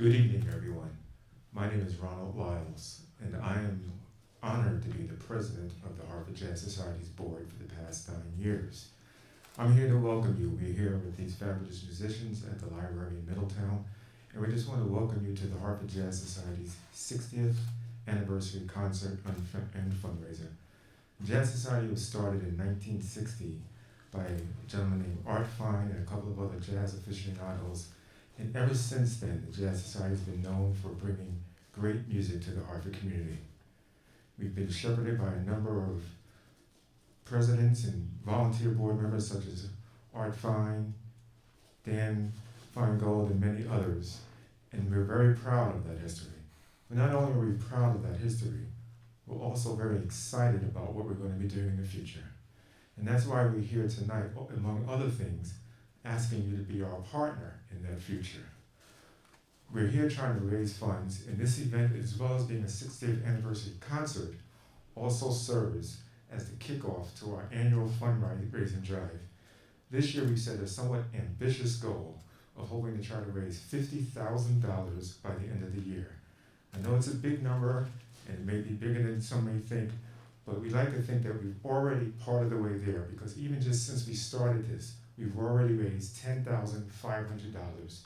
Good evening, everyone. My name is Ronald Lyles, and I am honored to be the president of the Harvard Jazz Society's board for the past 9 years. I'm here to welcome you. We're here with these fabulous musicians at the library in Middletown, and we just want to welcome you to the Harvard Jazz Society's 60th Anniversary Concert and Fundraiser. The Jazz Society was started in 1960 by a gentleman named Art Fine and a couple of other jazz aficionados. And ever since then, the Jazz Society has been known for bringing great music to the Hartford community. We've been shepherded by a number of presidents and volunteer board members such as Art Fine, Dan Feingold, and many others. And we're very proud of that history. But not only are we proud of that history, we're also very excited about what we're going to be doing in the future. And that's why we're here tonight, among other things, asking you to be our partner in that future. We're here trying to raise funds, and this event, as well as being a 60th anniversary concert, also serves as the kickoff to our annual fundraising drive. This year we set a somewhat ambitious goal of hoping to try to raise $50,000 by the end of the year. I know it's a big number, and it may be bigger than some may think, but we like to think that we're already part of the way there, because even just since we started this, we've already raised $10,500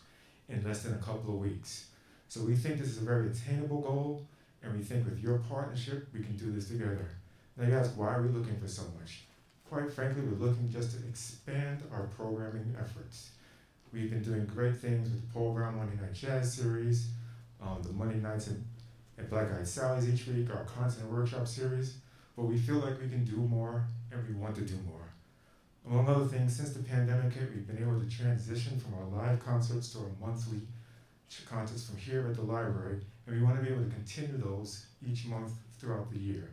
in less than a couple of weeks. So we think this is a very attainable goal, and we think with your partnership, we can do this together. Now you ask, why are we looking for so much? Quite frankly, we're looking just to expand our programming efforts. We've been doing great things with the Paul Brown Monday Night Jazz series, the Monday nights at Black Eyed Sally's each week, our concert and workshop series, but we feel like we can do more, and we want to do more. Among other things, since the pandemic hit, we've been able to transition from our live concerts to our monthly concerts from here at the library, and we want to be able to continue those each month throughout the year.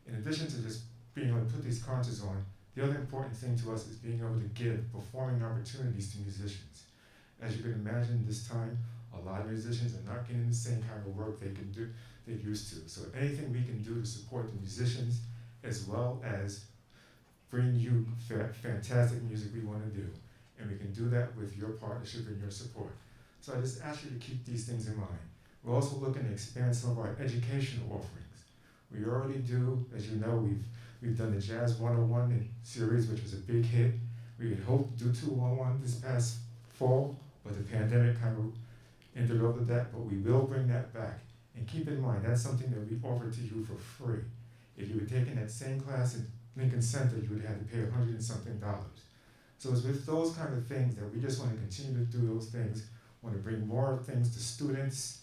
In addition to just being able to put these concerts on, the other important thing to us is being able to give performing opportunities to musicians. As you can imagine, this time, a lot of musicians are not getting the same kind of work they're used to. So anything we can do to support the musicians, as well as bring you fantastic music we want to do. And we can do that with your partnership and your support. So I just ask you to keep these things in mind. We're also looking to expand some of our educational offerings. We already do, as you know, we've done the Jazz 101 series, which was a big hit. We had hoped to do 211 this past fall, but the pandemic kind of interrupted that, but we will bring that back. And keep in mind, that's something that we offer to you for free. If you were taking that same class in Lincoln Center, you would have to pay $100 and something. So it's with those kind of things that we just want to continue to do those things, want to bring more things to students,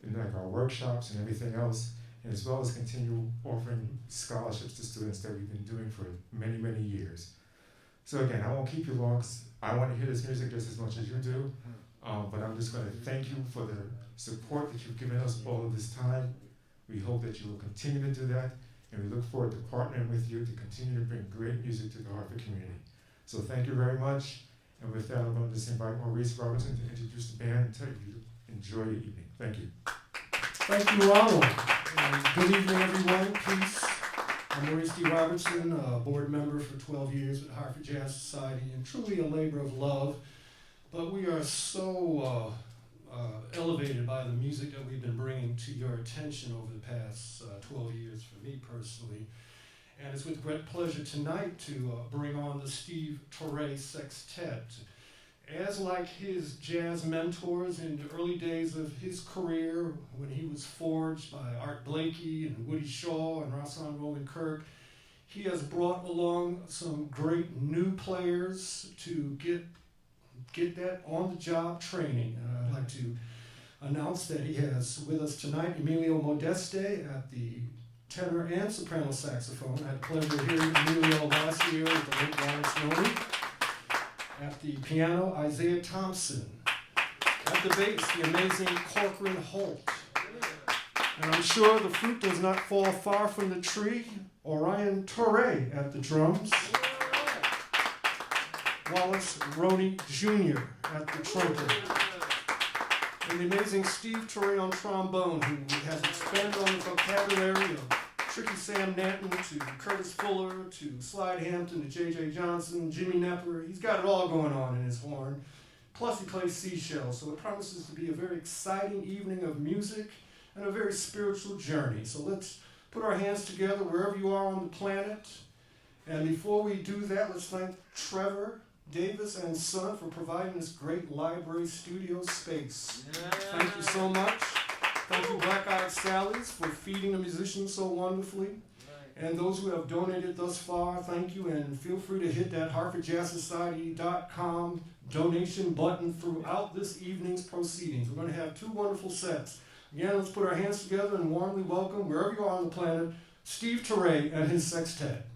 in like our workshops and everything else, and as well as continue offering scholarships to students that we've been doing for many, many years. So again, I won't keep you long. I want to hear this music just as much as you do, but I'm just going to thank you for the support that you've given us all of this time. We hope that you will continue to do that, and we look forward to partnering with you to continue to bring great music to the Hartford community. So thank you very much, and with that, I'm going to just invite Maurice Robinson to introduce the band and tell you to enjoy your evening. Thank you. Thank you, Ronald. Good evening, everyone. Peace. I'm Maurice D. Robertson, a board member for 12 years with Hartford Jazz Society, and truly a labor of love. But we are so elevated by the music that we've been bringing to your attention over the past 12 years for me personally. And it's with great pleasure tonight to bring on the Steve Turre Sextet. As like his jazz mentors in the early days of his career, when he was forged by Art Blakey and Woody Shaw and Rahsaan Roland Kirk, he has brought along some great new players to get that on-the-job training. And I'd like to announce that he has with us tonight Emilio Modeste at the tenor and soprano saxophone. I had the pleasure of hearing Emilio last year with the late Lawrence Noni. At the piano, Isaiah Thompson. At the bass, the amazing Corcoran Holt. And I'm sure the fruit does not fall far from the tree, Orion Turre at the drums. Wallace Roney Jr. at the trumpet. And the amazing Steve Turre on trombone, who has expanded on the vocabulary of Tricky Sam Nanton to Curtis Fuller to Slide Hampton to J.J. Johnson, Jimmy Nepper. He's got it all going on in his horn. plus he plays seashell. So it promises to be a very exciting evening of music and a very spiritual journey. So let's put our hands together wherever you are on the planet. And before we do that, let's thank Trevor Davis and Son for providing this great library studio space. Yeah. Thank you so much. Thank you, Black Eyed Sally's, for feeding the musicians so wonderfully. And those who have donated thus far, thank you. And feel free to hit that HartfordJazzSociety.com donation button throughout this evening's proceedings. We're going to have two wonderful sets. Again, let's put our hands together and warmly welcome, wherever you are on the planet, Steve Turre and his sextet.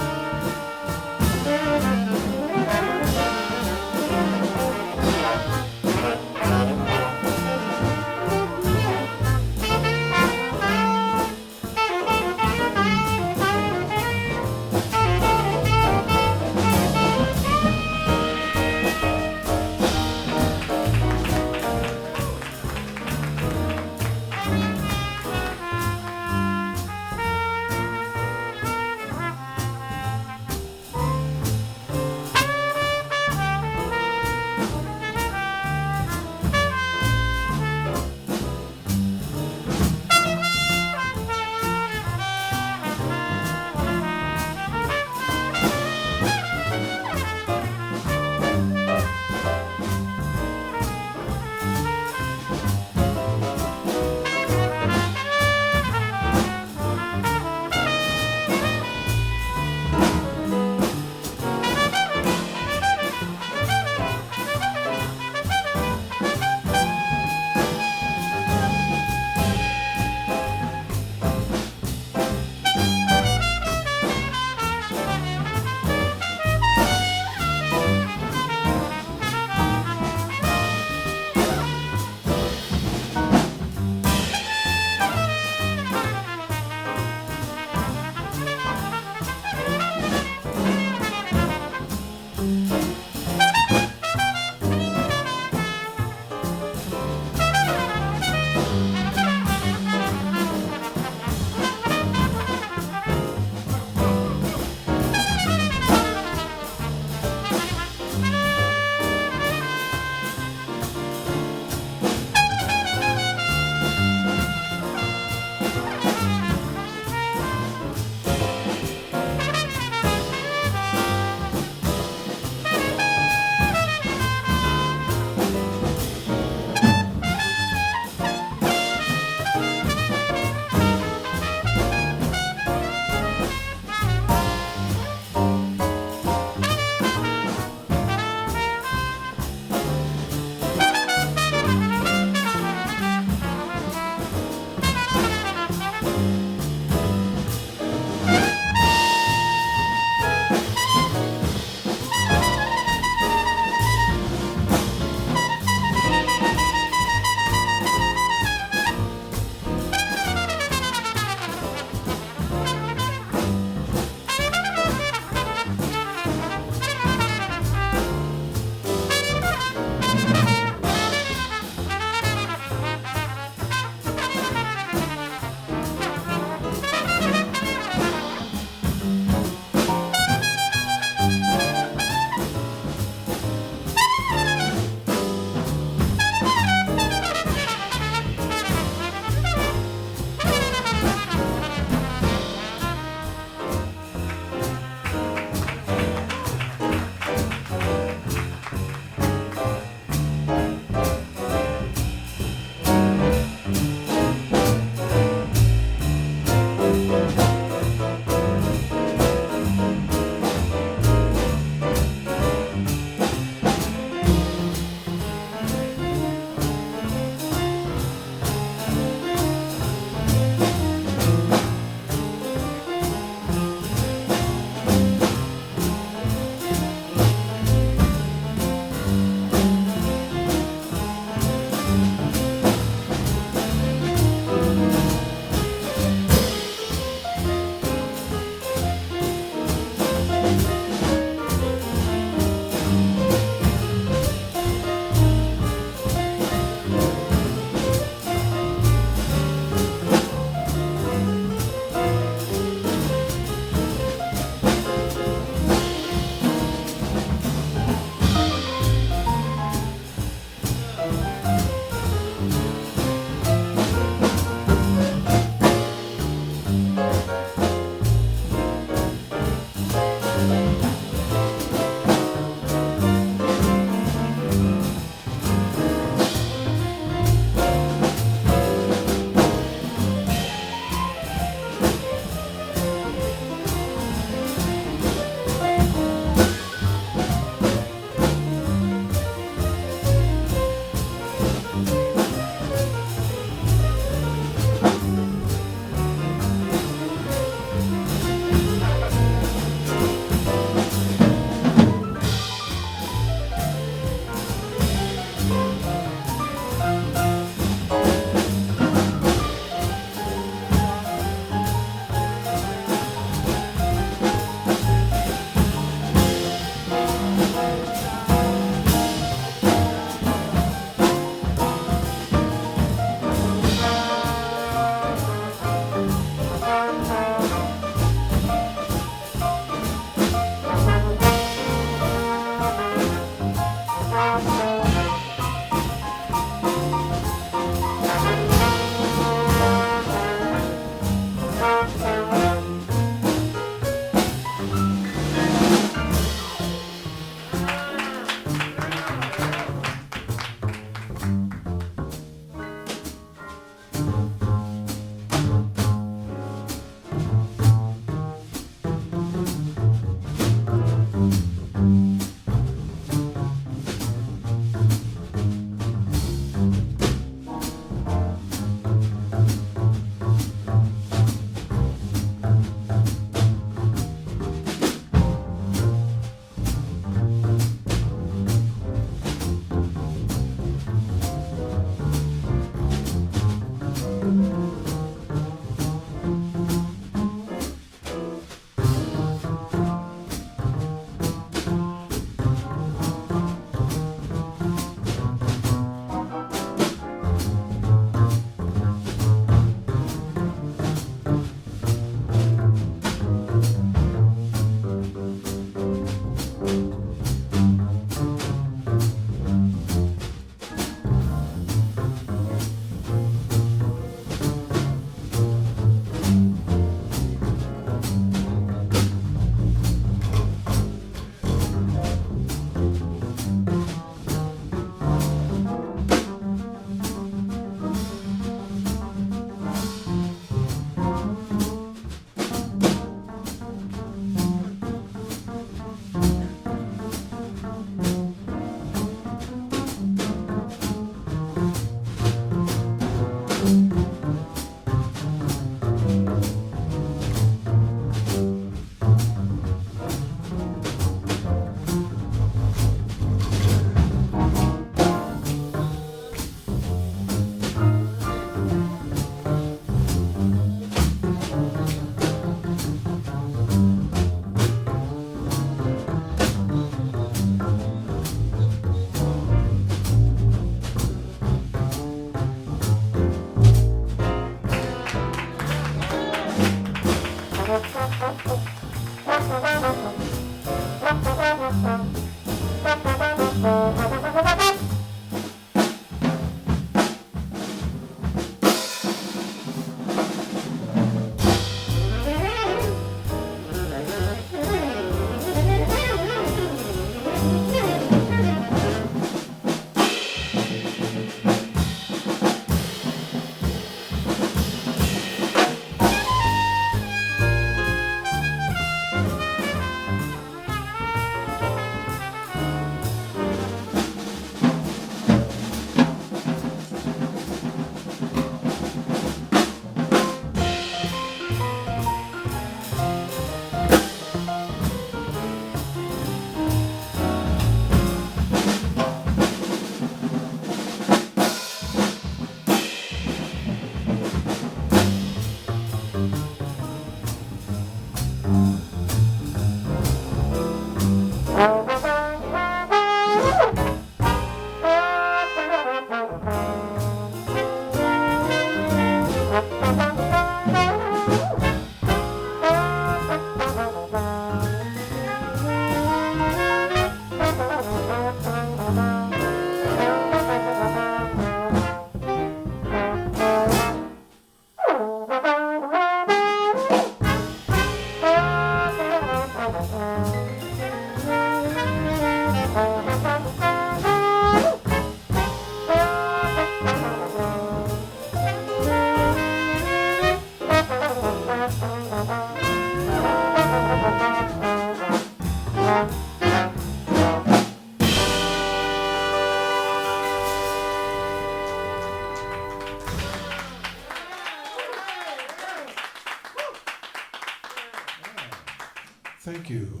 Thank you.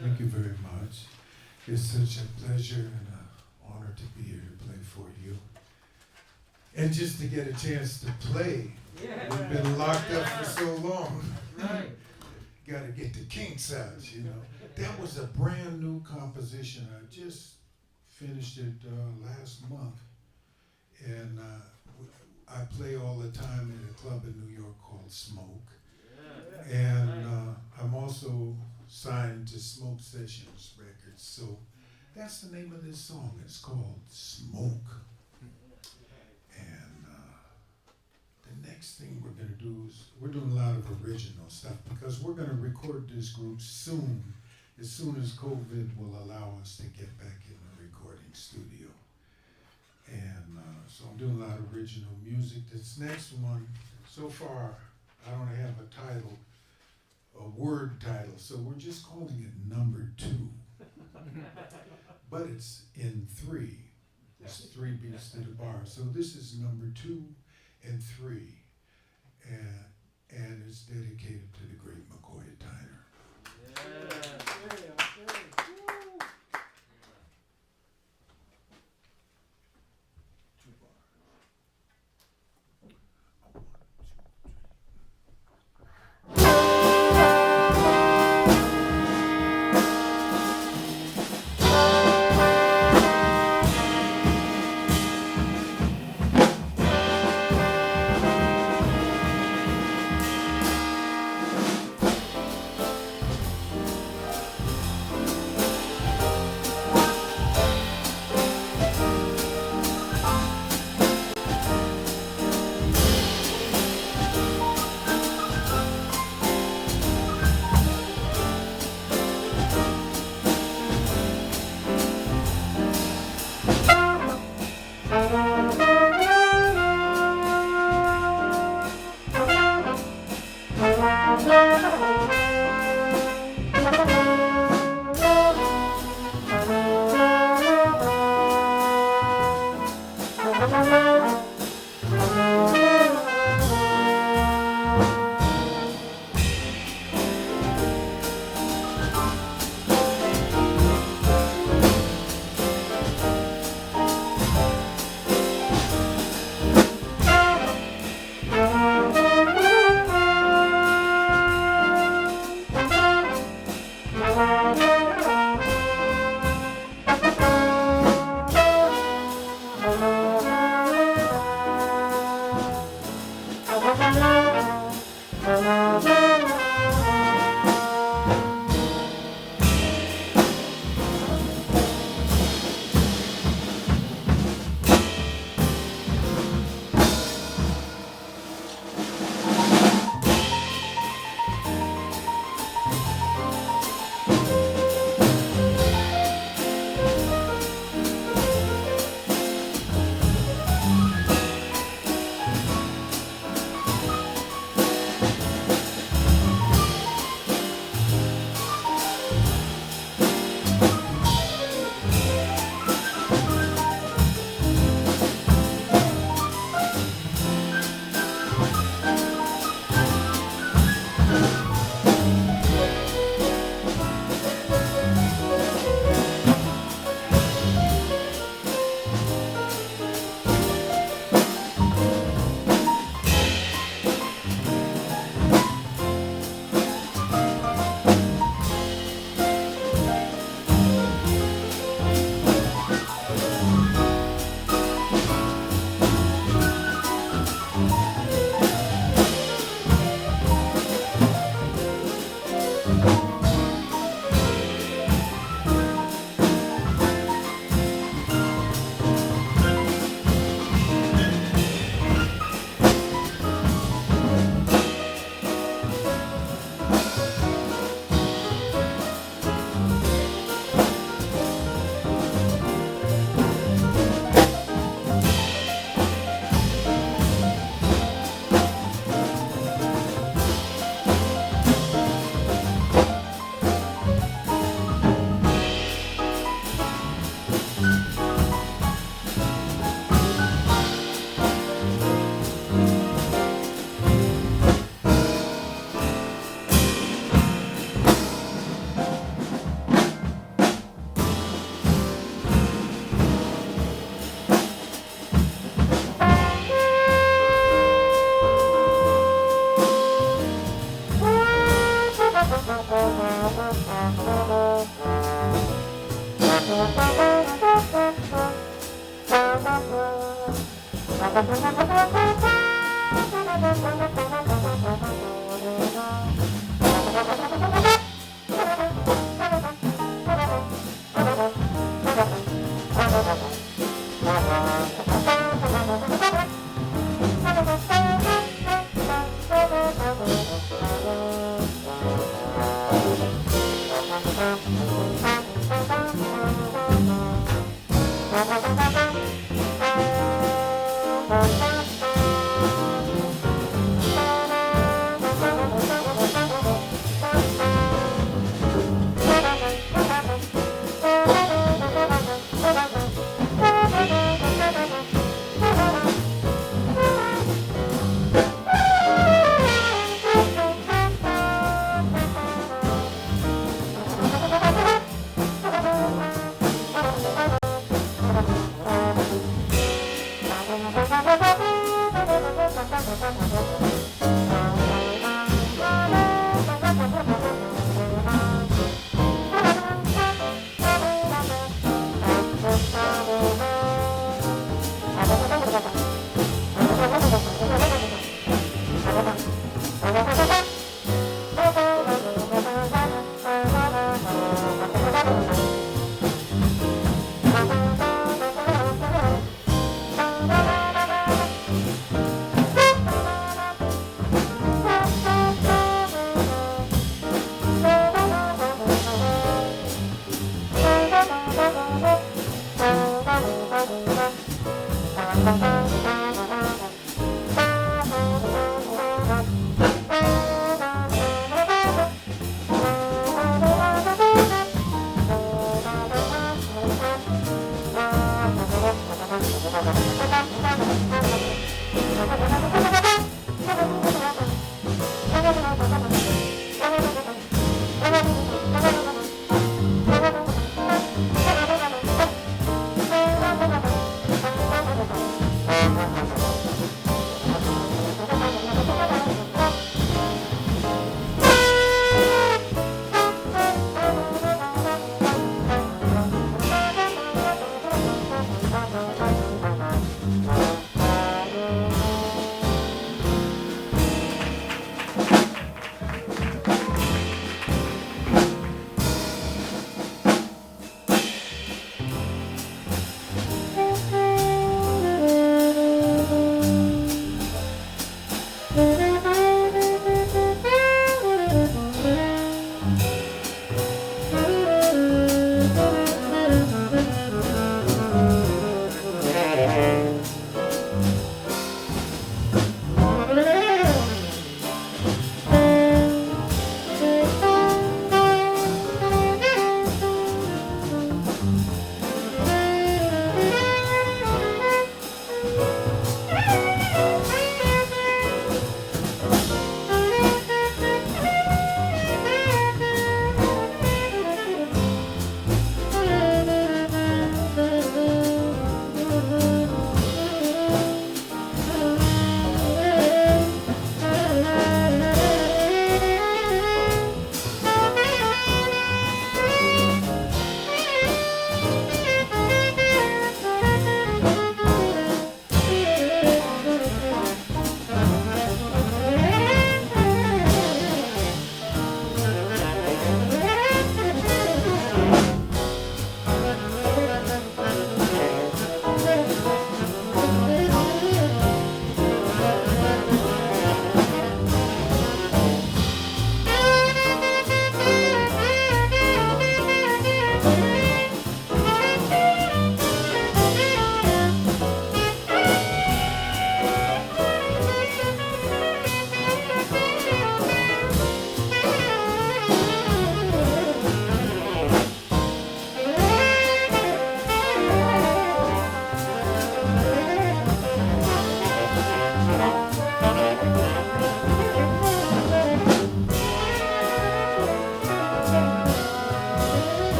Thank you very much. It's such a pleasure and an honor to be here to play for you. And just to get a chance to play. We've been locked up for so long. Right. Got to get the kinks out, you know. That was a brand new composition. I just finished it last month. And I play all the time in a club in New York called Smoke. And I'm also signed to Smoke Sessions Records. So that's the name of this song. It's called Smoke. And the next thing we're going to do is we're doing a lot of original stuff because we're going to record this group soon as COVID will allow us to get back in the recording studio. And so I'm doing a lot of original music. This next one, so far, I don't have a title, a word title, so we're just calling it number 2. But it's in 3. There's 3 beats to the bar. So this is number 2 and 3. And it's dedicated to the great McCoy Tyner.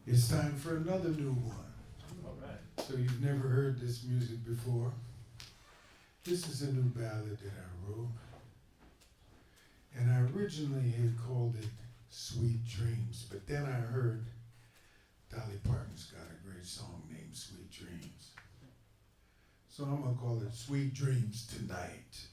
It's time for another new one. All right. So you've never heard this music before. This is a new ballad that I wrote. And I originally had called it Sweet Dreams, but then I heard Dolly Parton's got a great song named Sweet Dreams. So I'm gonna call it Sweet Dreams Tonight.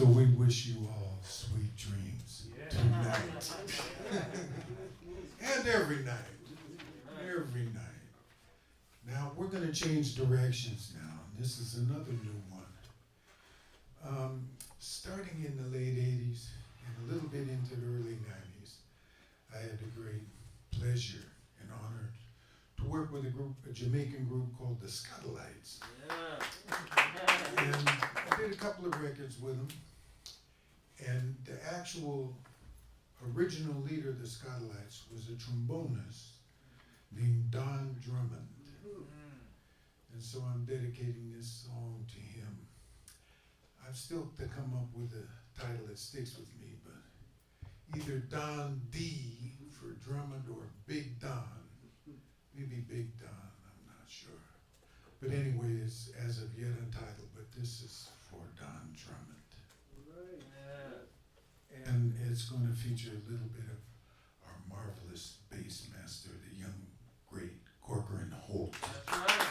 we wish you all sweet dreams tonight. And every night. Every night. Now we're going to change directions now. This is another new one. Starting in the late 80s and a little bit into the early 90s, I had the great pleasure and honor to work with a Jamaican group called the Scuttleites. Yeah. And I did a couple of records with them. And the actual original leader of the Scuttleites was a trombonist named Don Drummond. And so I'm dedicating this song to him. I've still to come up with a title that sticks with me, but either Don D for Drummond or Big Don. Maybe Big Don, I'm not sure. But anyway, it's as of yet untitled, but this is for Don Drummond. Right. Yeah. And it's going to feature a little bit of our marvelous bass master, the young, great Corcoran Holt. That's right.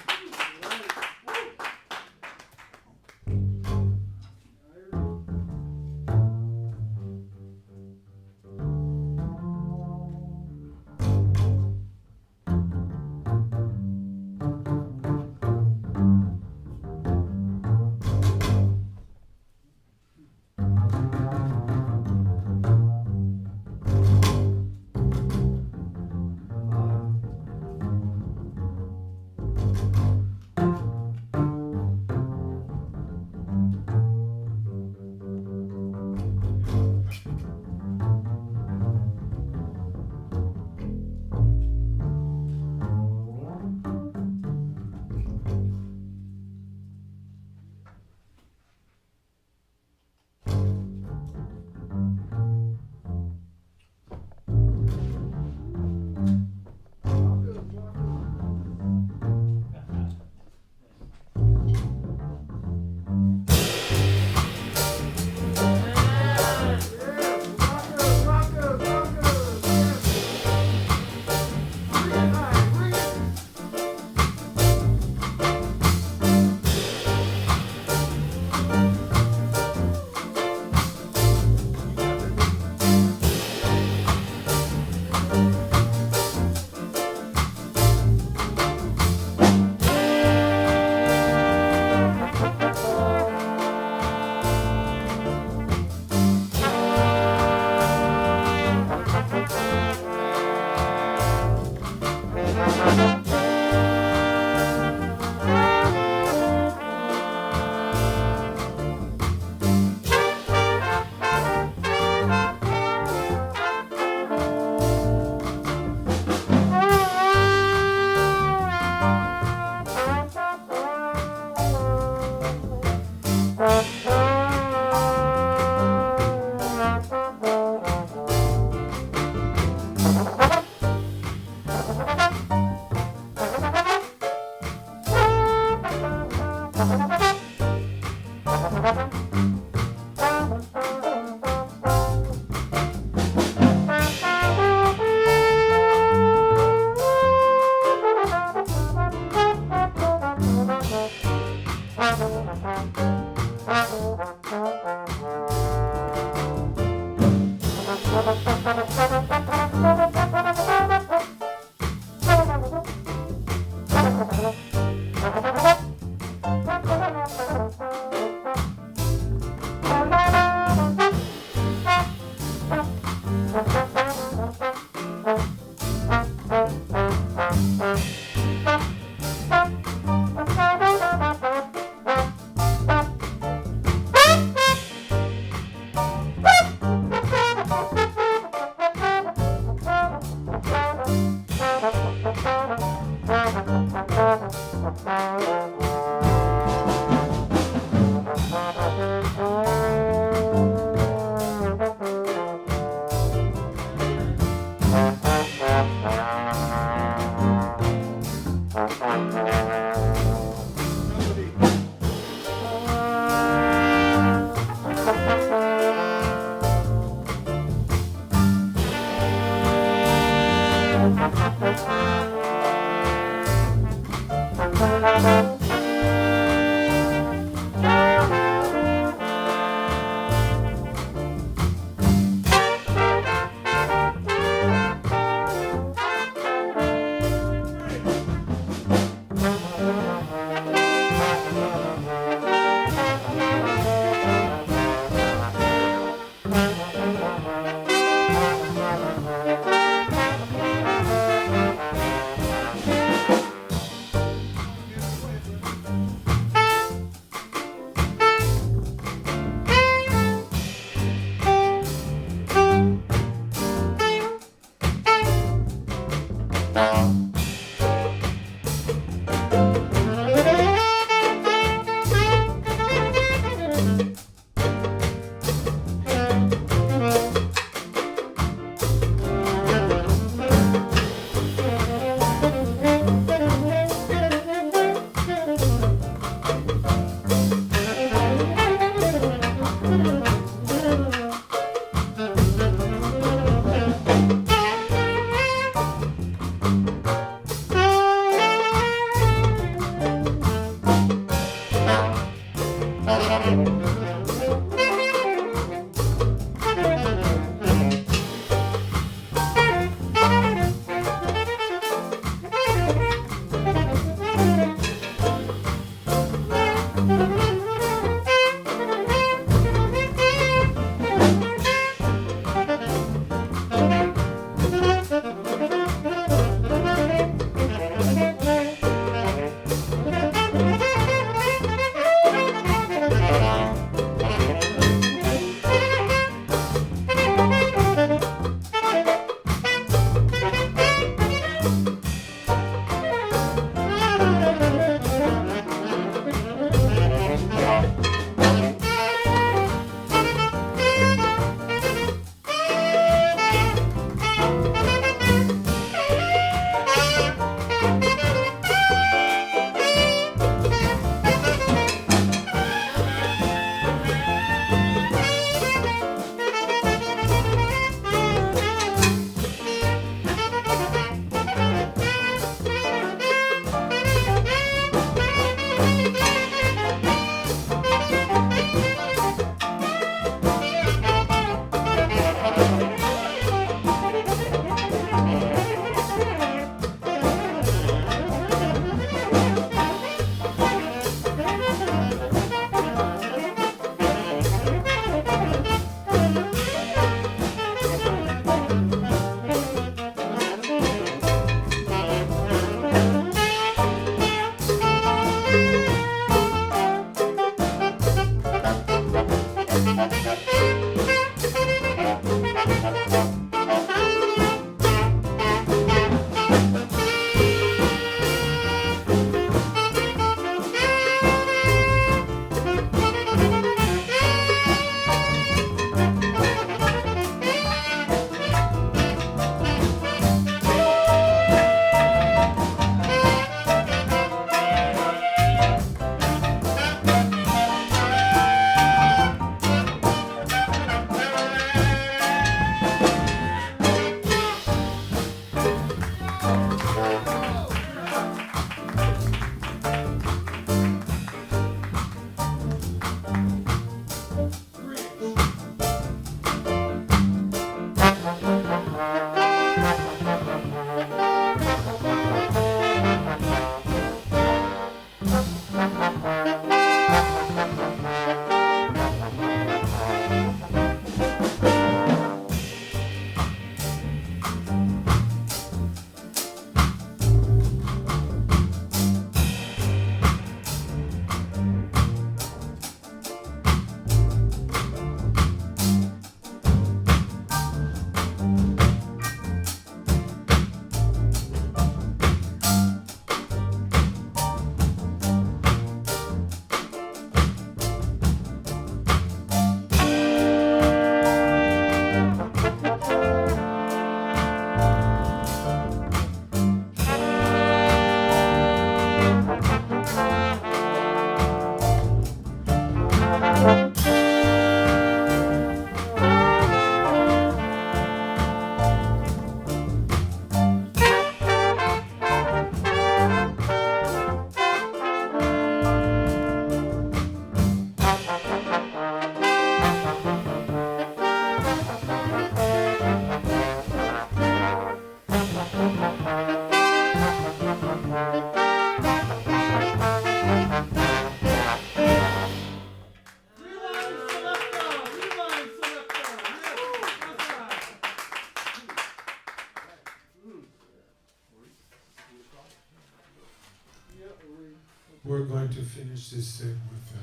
We're going to finish this set with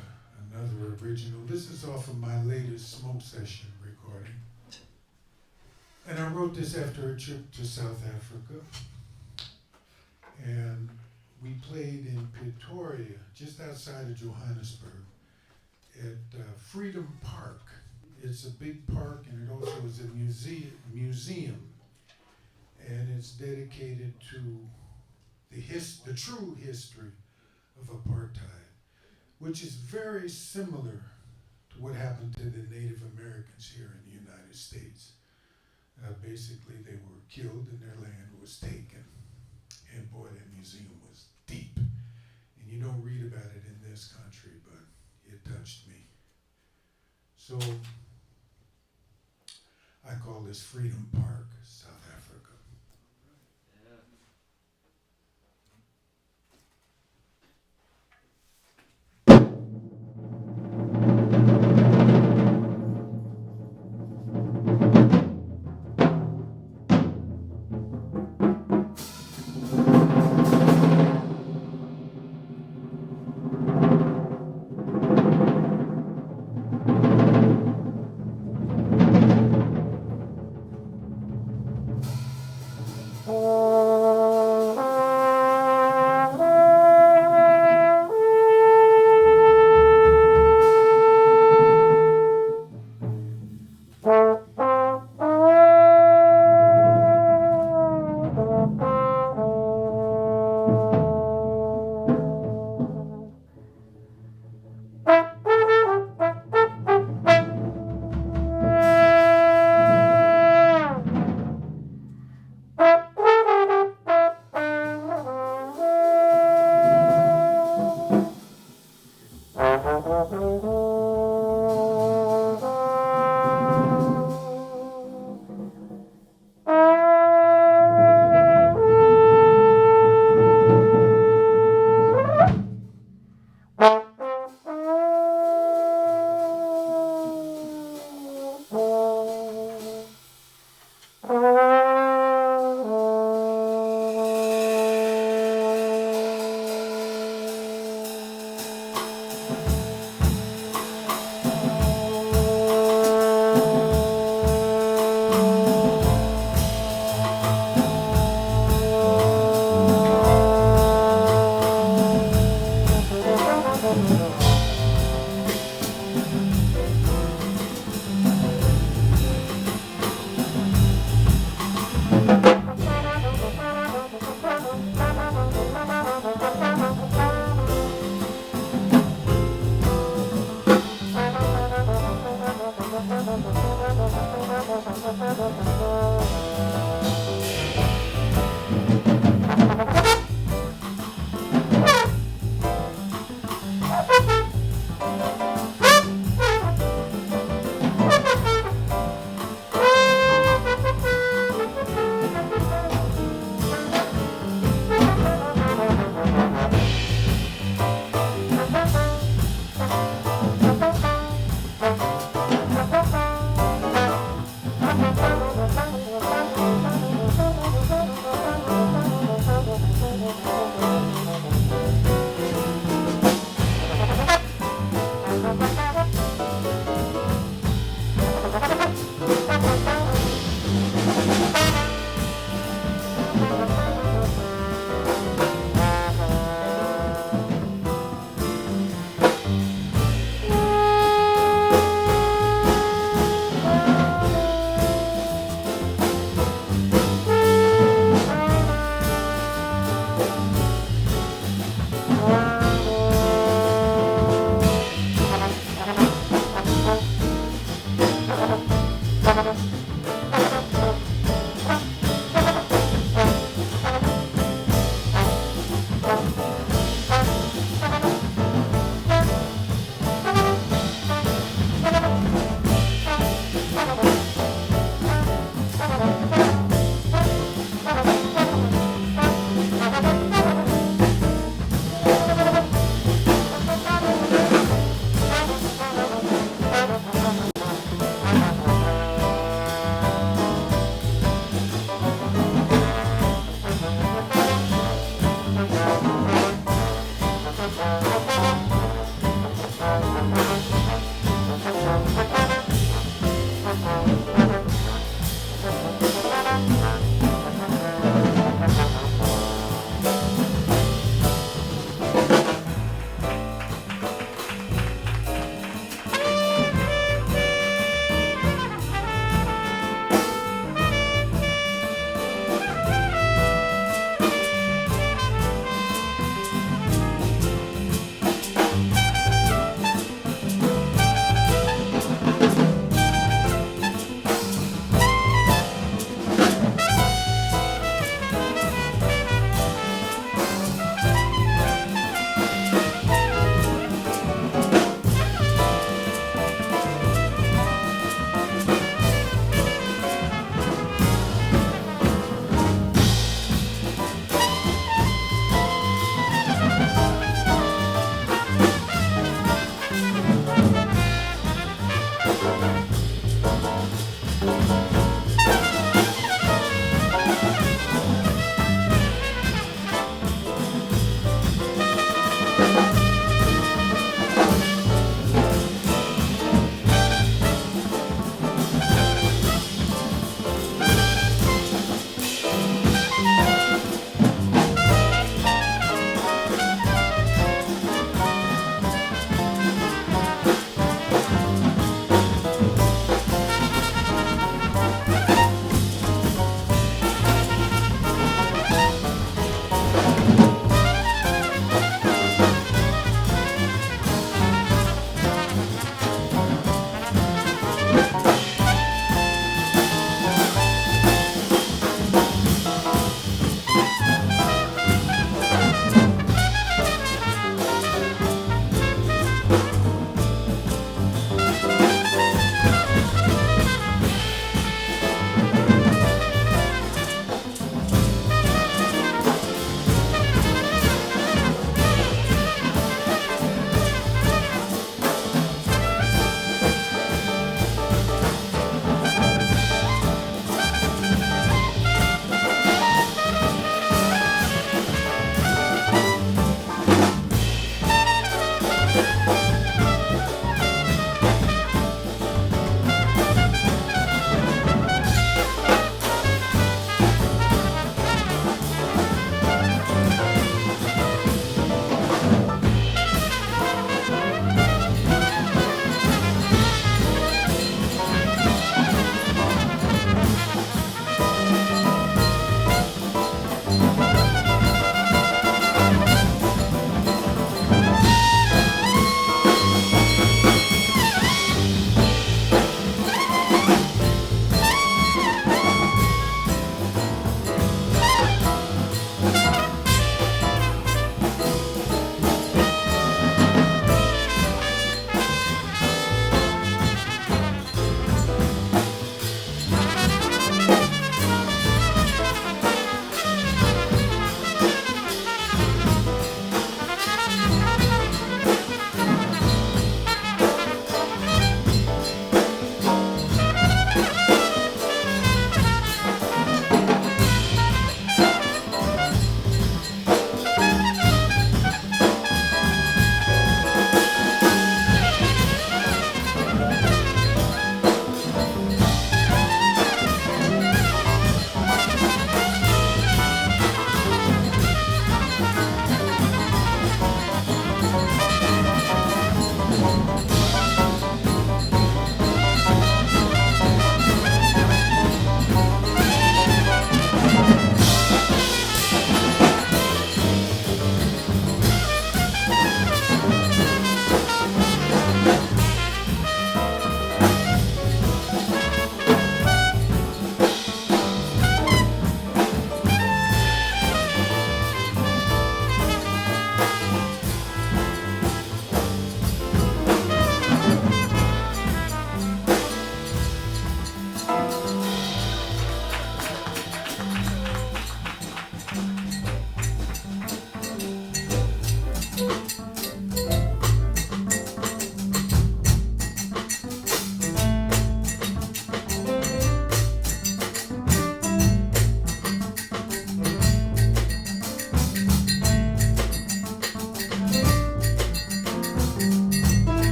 another original. This is off of my latest Smoke Session recording. And I wrote this after a trip to South Africa. And we played in Pretoria, just outside of Johannesburg, at Freedom Park. It's a big park, and it also is a museum, and it's dedicated to the true history of apartheid, which is very similar to what happened to the Native Americans here in the United States. Basically, they were killed and their land was taken. And boy, that museum was deep. And you don't read about it in this country, but it touched me. So I call this Freedom Park, South Africa.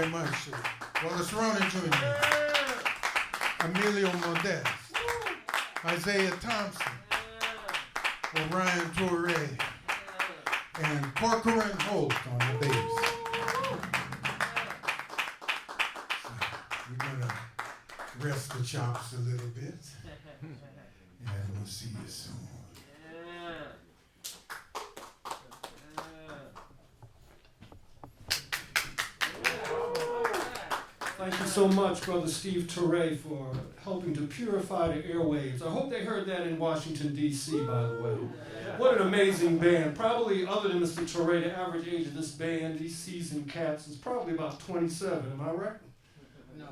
very much, sir. Wallace Ronnie Jr., Emilio Modest, Isaiah Thompson, Orion Torre, and Corcoran Holt on the bass. So we're gonna rest the chops a little bit, and we'll see you soon. Thank you so much, Brother Steve Turre, for helping to purify the airwaves. I hope they heard that in Washington, D.C., by the way. What an amazing band. Probably, other than Mr. Turre, the average age of this band, these seasoned cats, is probably about 27. Am I right? No.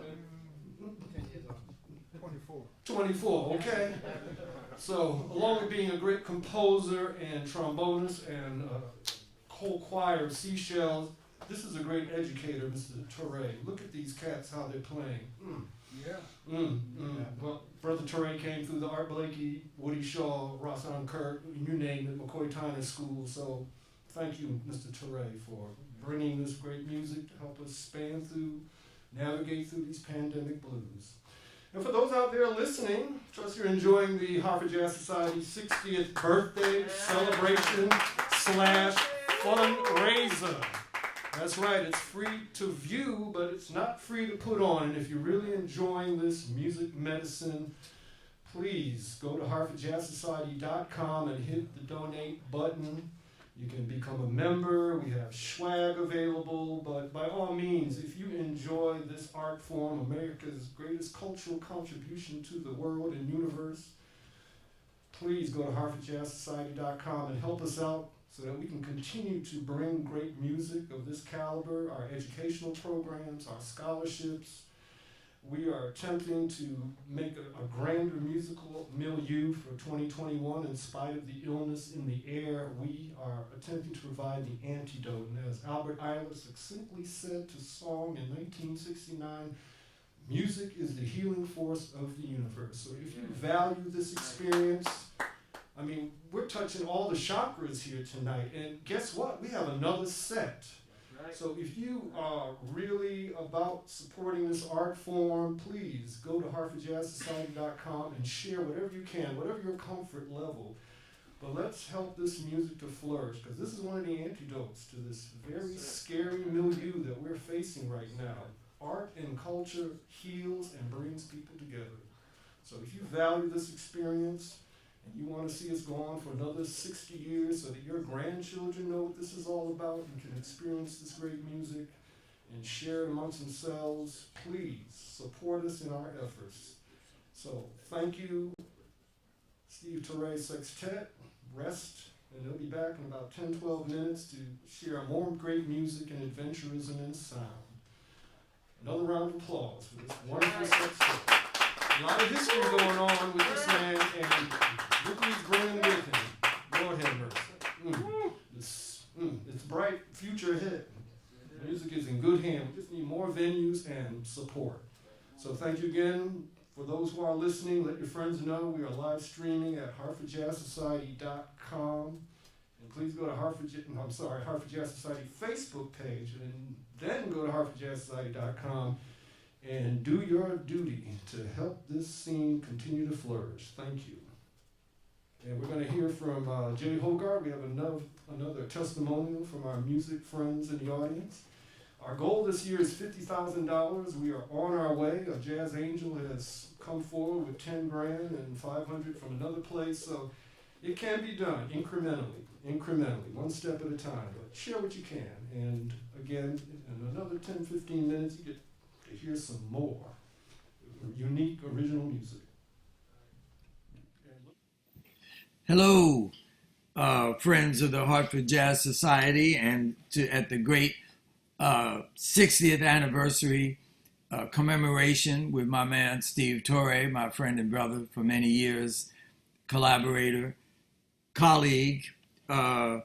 24. 24, okay. So, along with being a great composer and trombonist and a whole choir of seashells, this is a great educator, Mr. Turre. Look at these cats, how they're playing. Yeah. Well, Brother Turre came through the Art Blakey, Woody Shaw, Rossan Kirk, you name it, McCoy Tyner School. So thank you, Mr. Turre, for bringing this great music to help us span through, navigate through these pandemic blues. And for those out there listening, trust you're enjoying the Harvard Jazz Society's 60th birthday celebration / fundraiser. That's right, it's free to view, but it's not free to put on. And if you're really enjoying this music medicine, please go to harvardjazzsociety.com and hit the donate button. You can become a member. We have swag available. But by all means, if you enjoy this art form, America's greatest cultural contribution to the world and universe, please go to harvardjazzsociety.com and help us out so that we can continue to bring great music of this caliber, our educational programs, our scholarships. We are attempting to make a grander musical milieu for 2021 in spite of the illness in the air. We are attempting to provide the antidote. And as Albert Ayler succinctly said to song in 1969, music is the healing force of the universe. So if you value this experience, I mean, we're touching all the chakras here tonight, and guess what? We have another set. Right. So if you are really about supporting this art form, please go to harvardjazzsociety.com and share whatever you can, whatever your comfort level. But let's help this music to flourish, because this is one of the antidotes to this very scary milieu that we're facing right now. Art and culture heals and brings people together. So if you value this experience, and you want to see us go on for another 60 years so that your grandchildren know what this is all about and can experience this great music and share it amongst themselves, please support us in our efforts. So thank you, Steve Turre Sextet. Rest, and they'll be back in about 10-12 minutes to share more great music and adventurism and sound. Another round of applause for this wonderful sextet. A lot of history going on with this man, and look who's bringing with him. Lord have mercy. It's bright future ahead. Music is in good hands. We just need more venues and support. So thank you again. For those who are listening, let your friends know we are live streaming at harvardjazzsociety.com. And please go to Harvard Jazz Society Facebook page, and then go to harvardjazzsociety.com. And do your duty to help this scene continue to flourish. Thank you. And we're going to hear from Jay Hogarth. We have another testimonial from our music friends in the audience. Our goal this year is $50,000. We are on our way. A jazz angel has come forward with $10,000 and $500 from another place. So it can be done incrementally, one step at a time. But share what you can. And again, in another 10-15 minutes, you get to hear some more unique, original music. Hello, friends of the Hartford Jazz Society, and at the great 60th anniversary commemoration with my man Steve Turre, my friend and brother for many years, collaborator, colleague. I'm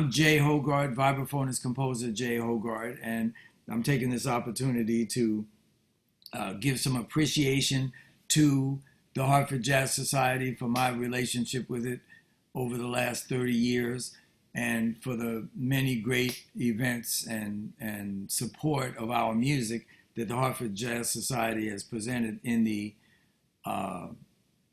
Jay Hogarth, vibraphonist composer Jay Hogarth, and I'm taking this opportunity to give some appreciation to the Hartford Jazz Society for my relationship with it over the last 30 years. and for the many great events and support of our music that the Hartford Jazz Society has presented in the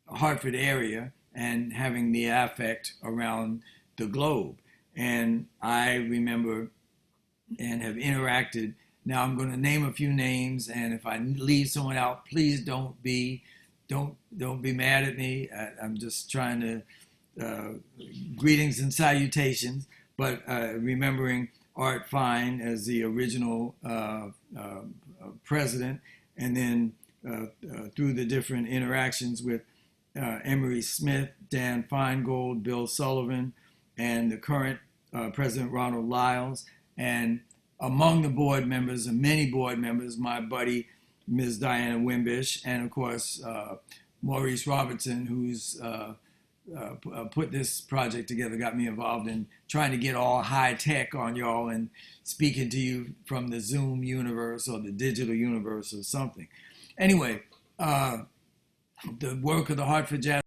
Hartford area and having the affect around the globe. And I remember and have interacted. Now I'm going to name a few names, and if I leave someone out, please don't be mad at me. I'm just trying to greetings and salutations, but remembering Art Fine as the original president, and then through the different interactions with Emery Smith, Dan Feingold, Bill Sullivan, and the current President Ronald Lyles, and among the board members, and many board members, my buddy Ms. Diana Wimbish, and of course Maurice Robertson, who's put this project together, got me involved in trying to get all high tech on y'all and speaking to you from the Zoom universe or the digital universe or something. Anyway, the work of the Hartford Jazz